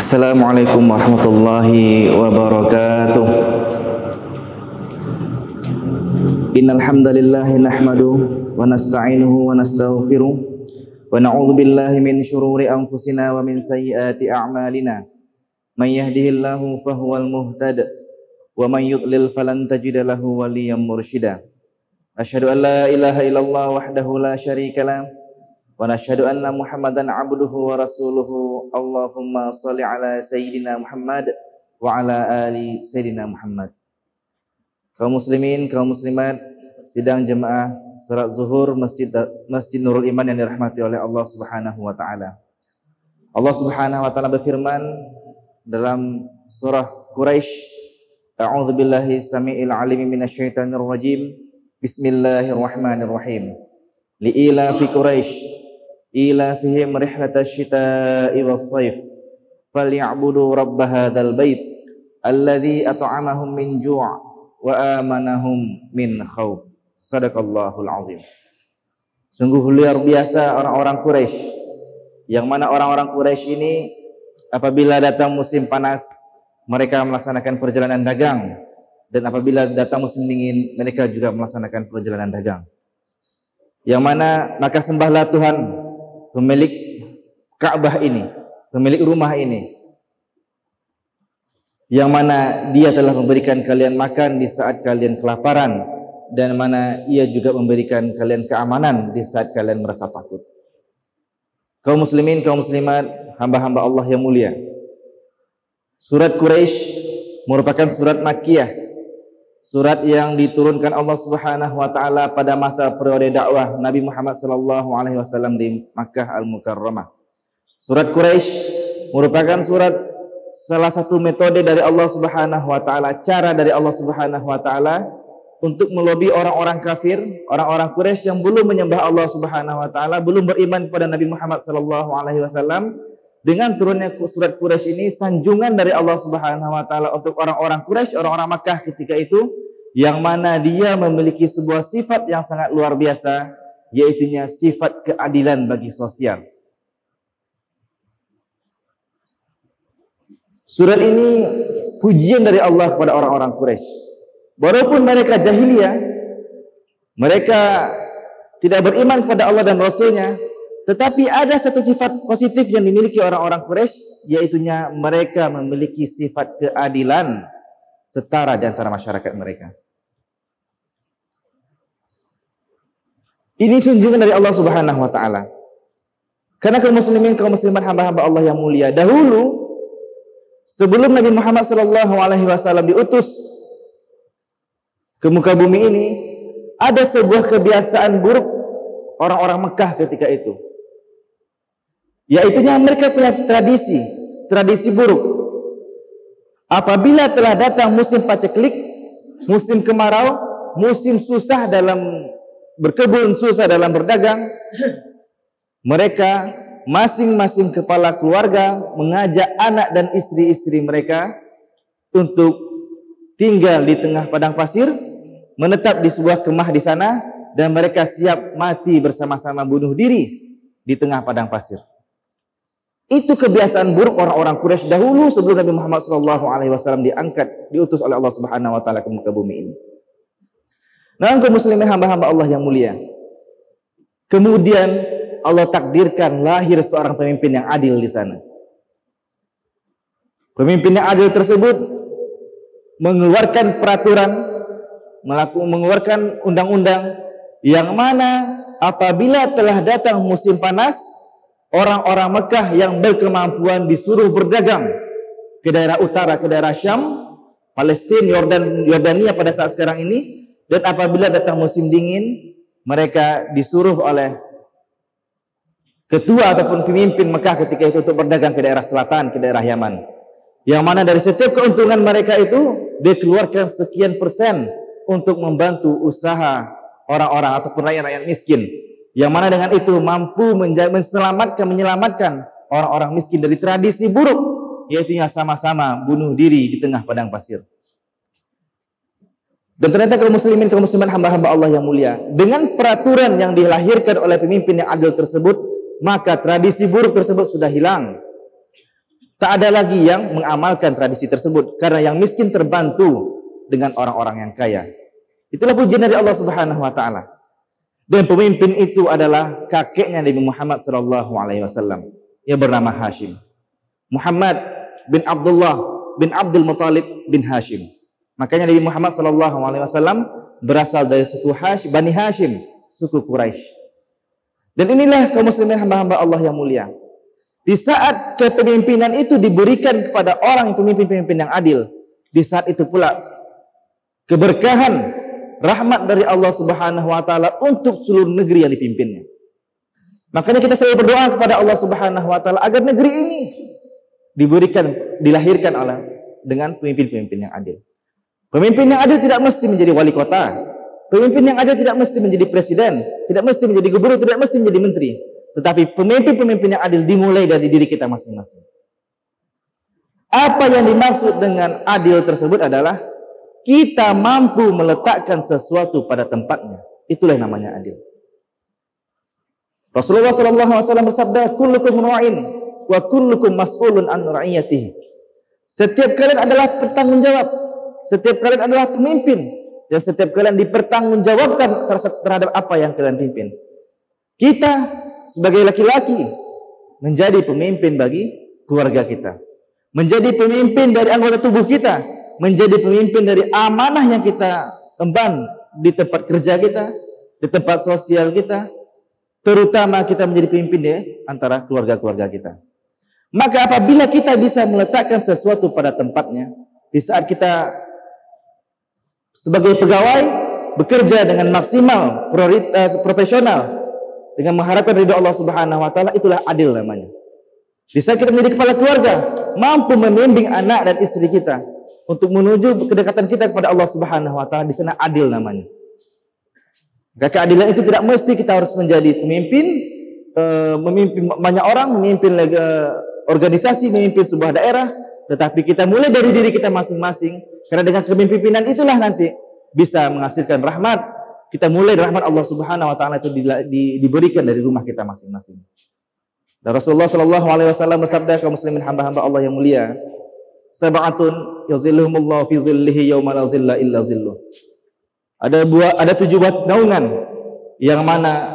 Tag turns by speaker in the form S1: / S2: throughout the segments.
S1: Assalamualaikum warahmatullahi wabarakatuh. Innal hamdalillah nahmaduhu wa nasta'inuhu wa nastaghfiruh wa na'udzu billahi min shururi anfusina wa min sayyiati a'malina. May yahdihillahu fahuwal muhtadi wa may yudlil falan tajida lahu waliyyan mursyida. Asyhadu an la ilaha illallah wahdahu la syarika lah wa nashhadu anna Muhammadan abduhu wa rasuluhu. Allahumma shalli ala sayyidina Muhammad wa ala ali sayyidina Muhammad. Kaum muslimin, kaum muslimat, sidang jemaah salat zuhur Masjid Nurul Iman yang dirahmati oleh Allah Subhanahu wa taala. Allah Subhanahu wa taala berfirman dalam surah Quraisy, A'udzu billahi samiil alim minasyaitonir rajim. Bismillahirrahmanirrahim. Li'ila fi Quraisy ilafihim rihlatash shita'i was-sayf falya'budu rabb hadzal bait alladzi at'amahum min ju' wa amanahum min khauf. Shadaqallahul azim. Sungguh luar biasa orang-orang Quraisy, yang mana orang-orang Quraisy ini apabila datang musim panas mereka melaksanakan perjalanan dagang, dan apabila datang musim dingin mereka juga melaksanakan perjalanan dagang. Yang mana maka sembahlah Tuhan, pemilik Ka'bah ini, pemilik rumah ini, yang mana Dia telah memberikan kalian makan di saat kalian kelaparan, dan mana Ia juga memberikan kalian keamanan di saat kalian merasa takut. Kaum muslimin, kaum muslimat, hamba-hamba Allah yang mulia, surat Quraisy merupakan surat Makkiyah, surat yang diturunkan Allah Subhanahu wa taala pada masa periode dakwah Nabi Muhammad sallallahu alaihi wasallam di Makkah Al-Mukarramah. Surat Quraisy merupakan surat salah satu metode dari Allah Subhanahu wa taala, cara dari Allah Subhanahu wa taala untuk melobi orang-orang kafir, orang-orang Quraisy yang belum menyembah Allah Subhanahu wa taala, belum beriman kepada Nabi Muhammad sallallahu alaihi wasallam. Dengan turunnya surat Quraisy ini sanjungan dari Allah Subhanahu wa taala untuk orang-orang Quraisy, orang-orang Makkah ketika itu, yang mana dia memiliki sebuah sifat yang sangat luar biasa, yaitunya sifat keadilan bagi sosial. Surat ini pujian dari Allah kepada orang-orang Quraisy. Walaupun mereka jahiliyah, mereka tidak beriman kepada Allah dan Rasulnya, tetapi ada satu sifat positif yang dimiliki orang-orang Quraisy, yaitunya mereka memiliki sifat keadilan setara di antara masyarakat mereka. Ini sanjungan dari Allah Subhanahu wa taala. Karena kaum muslimin, kaum muslimat, hamba-hamba Allah yang mulia, dahulu sebelum Nabi Muhammad sallallahu alaihi wasallam diutus ke muka bumi ini, ada sebuah kebiasaan buruk orang-orang Mekah ketika itu. Yaitunya mereka punya tradisi buruk. Apabila telah datang musim paceklik, musim kemarau, musim susah dalam berkebun, susah dalam berdagang, mereka masing-masing kepala keluarga mengajak anak dan istri-istri mereka untuk tinggal di tengah padang pasir, menetap di sebuah kemah di sana, dan mereka siap mati bersama-sama bunuh diri di tengah padang pasir. Itu kebiasaan buruk orang-orang Quraisy dahulu sebelum Nabi Muhammad SAW diutus oleh Allah Subhanahu wa taala ke muka bumi ini. Nah, kaum muslimin, hamba-hamba Allah yang mulia, kemudian Allah takdirkan lahir seorang pemimpin yang adil di sana. Pemimpin yang adil tersebut mengeluarkan peraturan, mengeluarkan undang-undang yang mana apabila telah datang musim panas, orang-orang Mekah yang berkemampuan disuruh berdagang ke daerah utara, ke daerah Syam, Palestina, Yordania pada saat sekarang ini. Dan apabila datang musim dingin, mereka disuruh oleh ketua ataupun pemimpin Mekah ketika itu untuk berdagang ke daerah selatan, ke daerah Yaman. Yang mana dari setiap keuntungan mereka itu, dikeluarkan sekian persen untuk membantu usaha orang-orang ataupun rakyat-rakyat miskin. Yang mana dengan itu mampu menyelamatkan orang-orang miskin dari tradisi buruk, yaitu sama-sama bunuh diri di tengah padang pasir. Dan ternyata kaum muslimin, kaum muslimat, hamba-hamba Allah yang mulia, dengan peraturan yang dilahirkan oleh pemimpin yang adil tersebut, maka tradisi buruk tersebut sudah hilang. Tak ada lagi yang mengamalkan tradisi tersebut karena yang miskin terbantu dengan orang-orang yang kaya. Itulah pujian dari Allah Subhanahu wa taala. Dan pemimpin itu adalah kakeknya Nabi Muhammad sallallahu alaihi wasallam yang bernama Hashim. Muhammad bin Abdullah bin Abdul Muttalib bin Hashim. Makanya Nabi Muhammad sallallahu alaihi wasallam berasal dari suku Bani Hashim, suku Quraisy. Dan inilah kaum muslimin hamba-hamba Allah yang mulia. Di saat kepemimpinan itu diberikan kepada orang pemimpin-pemimpin yang adil, di saat itu pula keberkahan, rahmat dari Allah Subhanahu wa taala untuk seluruh negeri yang dipimpinnya. Makanya kita selalu berdoa kepada Allah Subhanahu wa taala agar negeri ini dilahirkan dengan pemimpin-pemimpin yang adil. Pemimpin yang adil tidak mesti menjadi wali kota. Pemimpin yang adil tidak mesti menjadi presiden, tidak mesti menjadi gubernur, tidak mesti menjadi menteri. Tetapi pemimpin-pemimpin yang adil dimulai dari diri kita masing-masing. Apa yang dimaksud dengan adil tersebut adalah kita mampu meletakkan sesuatu pada tempatnya. Itulah yang namanya adil. Rasulullah SAW bersabda, "Kullukum ra'in wa kullukum mas'ulun an ra'iyatihi." Setiap kalian adalah bertanggung jawab. Setiap kalian adalah pemimpin. Dan setiap kalian dipertanggungjawabkan terhadap apa yang kalian pimpin. Kita sebagai laki-laki menjadi pemimpin bagi keluarga kita, menjadi pemimpin dari anggota tubuh kita, menjadi pemimpin dari amanah yang kita emban di tempat kerja kita, di tempat sosial kita, terutama kita menjadi pemimpin di antara keluarga-keluarga kita. Maka apabila kita bisa meletakkan sesuatu pada tempatnya, di saat kita sebagai pegawai bekerja dengan maksimal, profesional, dengan mengharapkan ridha Allah Subhanahu wa taala, itulah adil namanya. Di saat kita menjadi kepala keluarga, mampu membimbing anak dan istri kita untuk menuju kedekatan kita kepada Allah Subhanahu wa taala, di sana adil namanya. Maka keadilan itu tidak mesti kita harus menjadi pemimpin, memimpin banyak orang, memimpin organisasi, memimpin sebuah daerah, tetapi kita mulai dari diri kita masing-masing, karena dengan kepemimpinan itulah nanti bisa menghasilkan rahmat. Kita mulai rahmat Allah Subhanahu wa taala itu diberikan dari rumah kita masing-masing. Dan Rasulullah sallallahu alaihi wasallam bersabda, kaum muslimin hamba-hamba Allah yang mulia, sab'atun yuzilluhumullahu fi zillihi yauma la zilla illa zilluh. Ada 7 buah naungan yang mana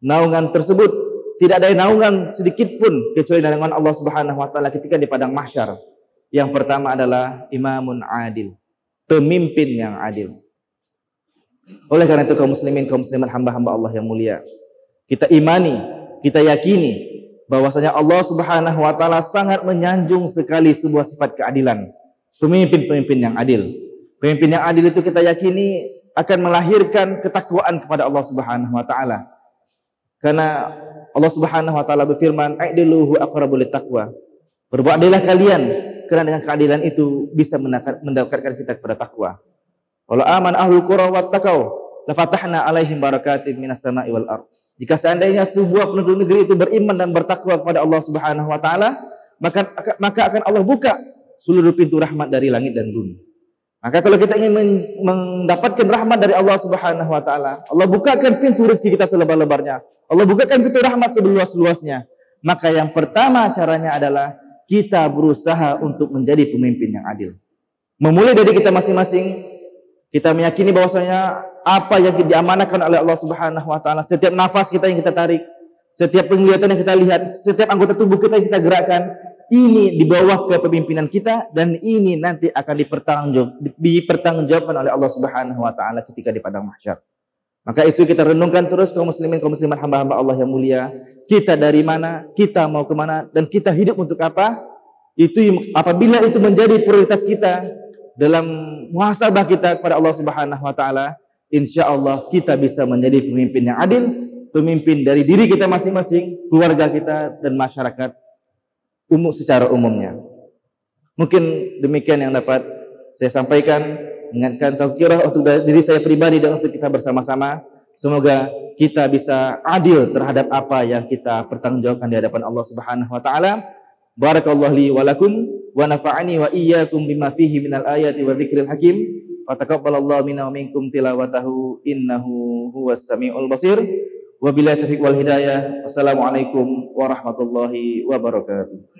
S1: naungan tersebut tidak ada naungan sedikit pun kecuali naungan Allah Subhanahu wa taala ketika di padang mahsyar. Yang pertama adalah imamun adil, pemimpin yang adil. Oleh karena itu kaum muslimin, kaum muslimat, hamba-hamba Allah yang mulia, kita imani, kita yakini bahwasanya Allah Subhanahu wa taala sangat menyanjung sekali sebuah sifat keadilan. Pemimpin-pemimpin yang adil. Pemimpin yang adil itu kita yakini akan melahirkan ketakwaan kepada Allah Subhanahu wa taala. Karena Allah Subhanahu wa taala berfirman, "Aidiluhu aqrabu littaqwa." Berbuatlah kalian, karena dengan keadilan itu bisa mendekatkan kita kepada takwa. Walau aman ahlul qura wattaqau la fatahna alaihim barakatin minas sama'i wal ardh. Jika seandainya sebuah penduduk negeri itu beriman dan bertakwa kepada Allah Subhanahu wa taala, maka akan Allah buka seluruh pintu rahmat dari langit dan bumi. Maka kalau kita ingin mendapatkan rahmat dari Allah Subhanahu wa taala, Allah bukakan pintu rezeki kita selebar-lebarnya. Allah bukakan pintu rahmat seluas-luasnya. Maka yang pertama caranya adalah kita berusaha untuk menjadi pemimpin yang adil. Memulai dari kita masing-masing. Kita meyakini bahwasanya apa yang diamanahkan oleh Allah Subhanahu wa taala, setiap nafas kita yang kita tarik, setiap penglihatan yang kita lihat, setiap anggota tubuh kita yang kita gerakkan, ini di bawah kepemimpinan kita dan ini nanti akan dipertanggungjawabkan oleh Allah Subhanahu wa taala ketika di padang mahsyar. Maka itu kita renungkan terus kaum muslimin, kaum muslimat, hamba-hamba Allah yang mulia. Kita dari mana, kita mau kemana, dan kita hidup untuk apa? Itu apabila itu menjadi prioritas kita dalam muhasabah kita kepada Allah Subhanahu wa taala, insyaallah kita bisa menjadi pemimpin yang adil, pemimpin dari diri kita masing-masing, keluarga kita dan masyarakat umum secara umumnya. Mungkin demikian yang dapat saya sampaikan, mengingatkan tazkirah untuk diri saya pribadi dan untuk kita bersama-sama. Semoga kita bisa adil terhadap apa yang kita pertanggungjawabkan di hadapan Allah Subhanahu wa taala. Barakallahu li wa lakum wa nafa'ani wa iyyakum bima fihi minal ayati wa dzikril hakim. Wa taqabbalallahu minna wa minkum tilawatahu innahu huwas samiul basir. Wa billahi taufiq wal hidayah. Wassalamualaikum warahmatullahi wabarakatuh.